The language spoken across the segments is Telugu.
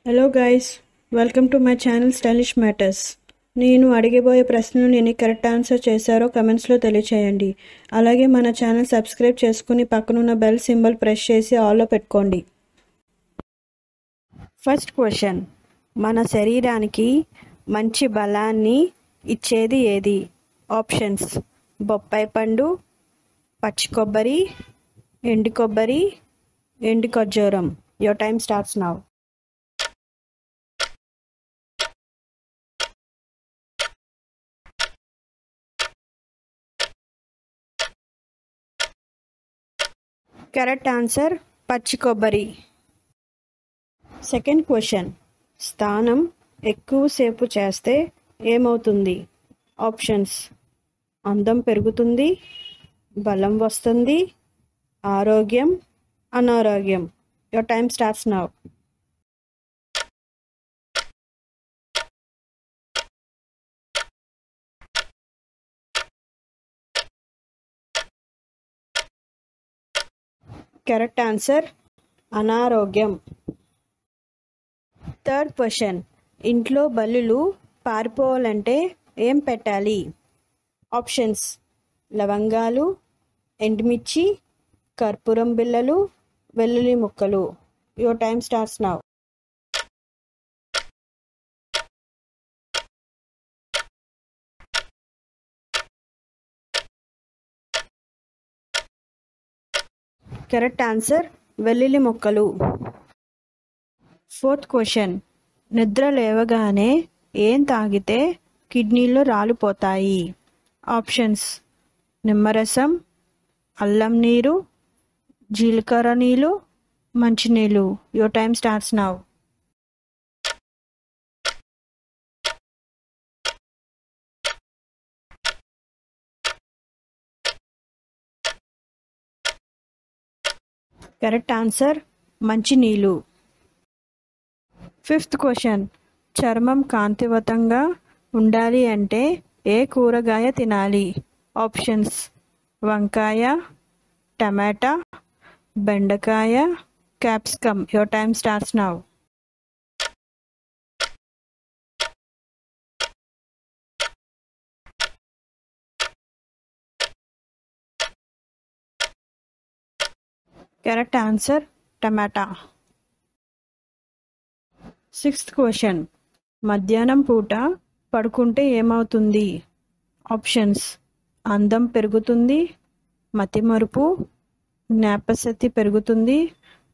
Hello guys, welcome to my channel stylish matters. నేను అడిగబోయే ప్రశ్నలు నేను కరెక్ట్ ఆన్సర్ చేశారో కమెంట్స్లో తెలియచేయండి. అలాగే మన ఛానల్ సబ్స్క్రైబ్ చేసుకుని పక్కనున్న బెల్ సింబల్ ప్రెస్ చేసి ఆల్లో పెట్టుకోండి. ఫస్ట్ క్వశ్చన్, మన శరీరానికి మంచి బలాన్ని ఇచ్చేది ఏది? ఆప్షన్స్: బొప్పాయి పండు, పచ్చి కొబ్బరి, ఎండు కొబ్బరి, ఎండు ఖర్జూరం. Your time starts now. Correct answer పచ్చి కొబ్బరి. సెకండ్ క్వశ్చన్, స్నానం ఎక్కువసేపు చేస్తే ఏమవుతుంది? ఆప్షన్స్: అందం పెరుగుతుంది, బలం వస్తుంది, ఆరోగ్యం, అనారోగ్యం. Your time starts now. Correct answer అనారోగ్యం. థర్డ్ క్వశ్చన్, ఇంట్లో బల్లులు పారిపోవాలంటే ఏం పెట్టాలి? ఆప్షన్స్: లవంగాలు, ఎండుమిర్చి, కర్పూరం బిళ్ళలు, వెల్లుల్లి ముక్కలు. Your time starts now. Correct answer వెల్లుల్లి ముక్కలు. ఫోర్త్ క్వశ్చన్, నిద్ర లేవగానే ఏం తాగితే కిడ్నీలో రాలిపోతాయి? ఆప్షన్స్: నిమ్మరసం, అల్లం నీరు, జీలకర్ర నీళ్ళు, మంచినీళ్ళు. Your time starts now. Correct answer మంచినీళ్ళు. ఫిఫ్త్ క్వశ్చన్, చర్మం కాంతివంతంగా ఉండాలి అంటే ఏ కూరగాయ తినాలి? ఆప్షన్స్: వంకాయ, టమాటా, బెండకాయ, capsicum. Your time starts now. Correct answer tomato. Sixth question, మధ్యాహ్నం పూట పడుకుంటే ఏమవుతుంది? ఆప్షన్స్: అందం పెరుగుతుంది, మతిమరుపు, జ్ఞాపకశక్తి పెరుగుతుంది,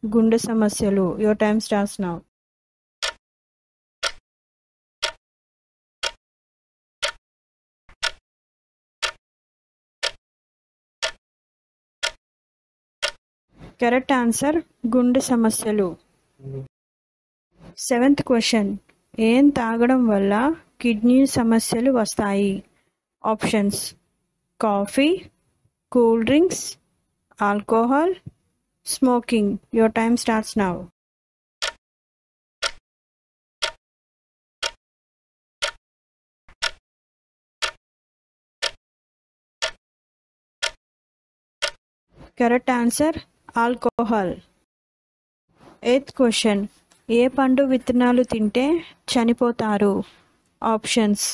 గుండె సమస్యలు. Your time starts now. Correct answer గుండె సమస్యలు. సెవెంత్ క్వశ్చన్, ఏం తాగడం వల్ల కిడ్నీ సమస్యలు వస్తాయి? Options: coffee, cool drinks, alcohol, smoking. Your time starts now. Correct answer alcohol. Eighth question, ఏ పండు విత్తనాలు తింటే చనిపోతారు? ఆప్షన్స్: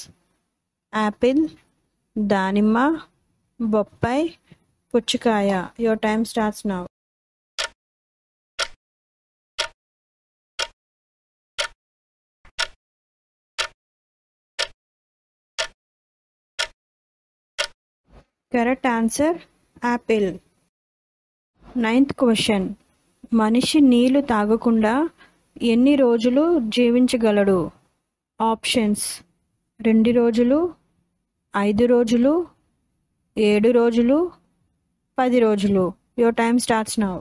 యాపిల్, దానిమ్మ, బొప్పాయి, పుచ్చకాయ. Your time starts now. Correct answer apple. Ninth question, మనిషి నీళ్లు తాగకుండా ఎన్ని రోజులు జీవించగలడు? ఆప్షన్స్: 2 రోజులు, 5 రోజులు, 7 రోజులు, 10 రోజులు. Your time starts now.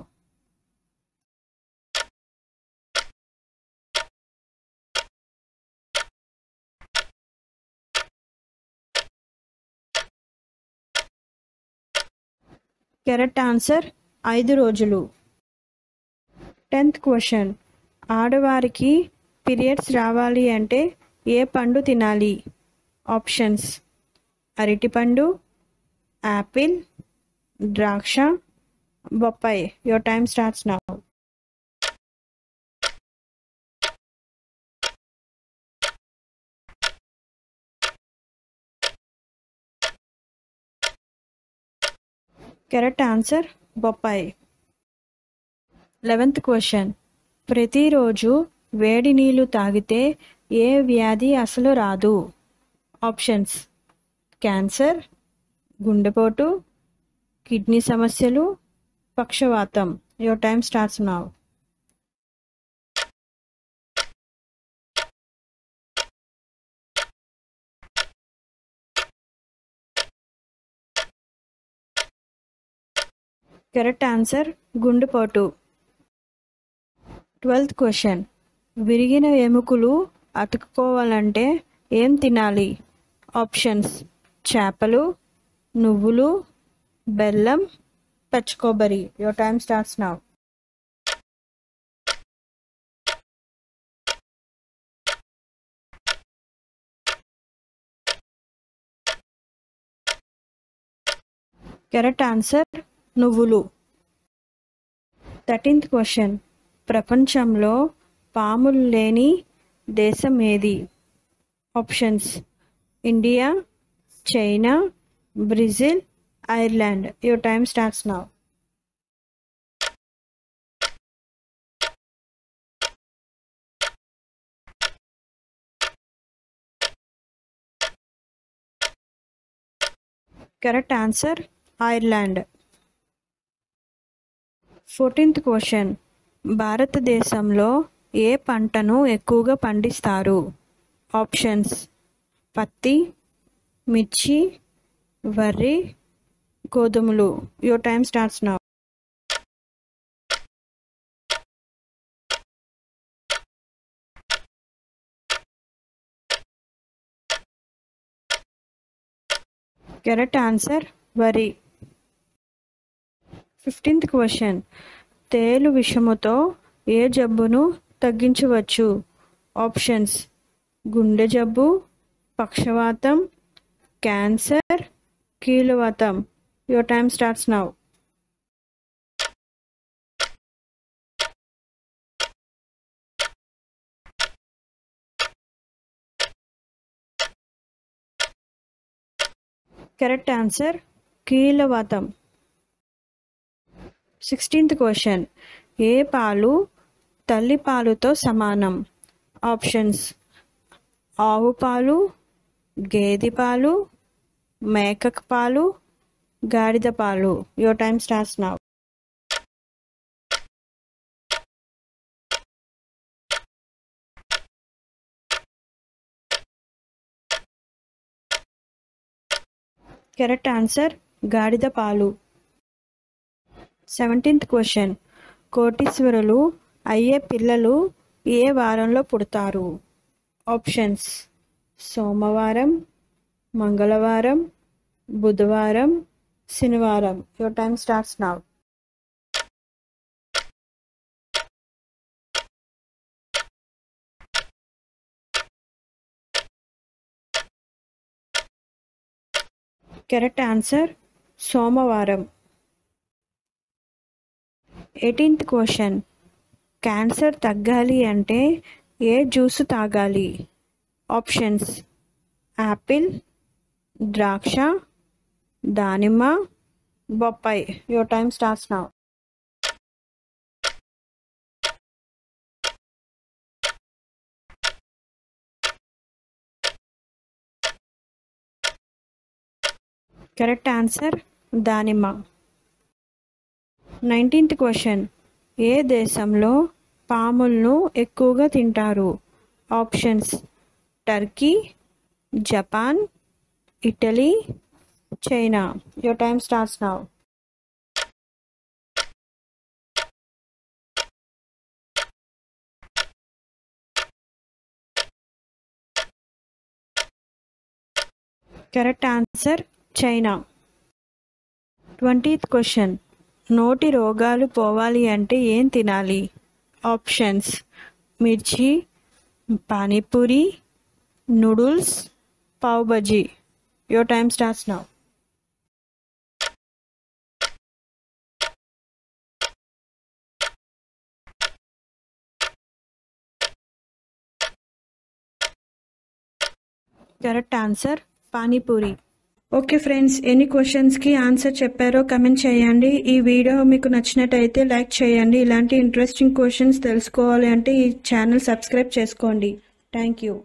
Correct answer 5 రోజులు. 10th క్వశ్చన్, ఆడవారికి పీరియడ్స్ రావాలి అంటే ఏ పండు తినాలి? ఆప్షన్స్: అరటిపండు, యాపిల్, ద్రాక్ష, బొప్పాయి. Your time starts now. Correct answer బొప్పాయి. 11th question. ప్రతిరోజు వేడి నీళ్ళు తాగితే ఏ వ్యాధి అసలు రాదు? ఆప్షన్స్: క్యాన్సర్, గుండెపోటు, కిడ్నీ సమస్యలు, పక్షవాతం. Your time starts now. Correct answer గుండెపోటు. 12th question. విరిగిన ఎముకలు అతుక్కోవాలంటే ఏం తినాలి? ఆప్షన్స్: చేపలు, నువ్వులు, బెల్లం, పచ్చి కొబ్బరి. Your time starts now. Correct answer నువ్వులు. 13th question. ప్రపంచంలో పాములు లేని దేశం ఏది? Options: India, China, Brazil, Ireland. Your time starts now. Correct answer Ireland. 14th question. భారతదేశంలో ఏ పంటను ఎక్కువగా పండిస్తారు? ఆప్షన్స్: పత్తి, మిర్చి, వరి, గోధుమలు. Your time starts now. Correct answer వరి. 15th question. తేలు విషముతో ఏ జబ్బును తగ్గించవచ్చు? ఆప్షన్స్: గుండె జబ్బు, పక్షవాతం, క్యాన్సర్, కీలువాతం. Your time starts now. Correct answer కీలవాతం. 16th question. ఏ పాలు తల్లి పాలుతో సమానం? ఆప్షన్స్: ఆవు పాలు, గేదె పాలు, మేక పాలు, గాడిద పాలు. Your time starts now. Correct answer గాడిద పాలు. 17th question. కోటీశ్వరులు అయ్యే పిల్లలు ఏ వారంలో పుడతారు? ఆప్షన్స్: సోమవారం, మంగళవారం, బుధవారం, శనివారం. Your time starts now. Correct answer సోమవారం. 18th question. క్యాన్సర్ తగ్గాలి అంటే ఏ జ్యూస్ తాగాలి? ఆప్షన్స్: యాపిల్, ద్రాక్ష, దానిమ్మ, బొప్పాయి. Your time starts now. Correct answer దానిమ్మ. 19th question. ఏ దేశంలో పాములను ఎక్కువగా తింటారు? Options: Turkey, Japan, Italy, China. Your time starts now. Correct answer China. 20th question. నోటి రోగాలు పోవాలి అంటే ఏం తినాలి? ఆప్షన్స్: మిర్చి, panipuri, noodles, pav bhaji. Your time starts now. Correct answer panipuri. Okay friends, ఎన్ని క్వశ్చన్స్కి ఆన్సర్ చెప్పారో కమెంట్ చేయండి. ఈ వీడియో మీకు నచ్చినట్టయితే లైక్ చేయండి. ఇలాంటి ఇంట్రెస్టింగ్ క్వశ్చన్స్ తెలుసుకోవాలి అంటే ఈ ఛానల్ సబ్స్క్రైబ్ చేసుకోండి. Thank you.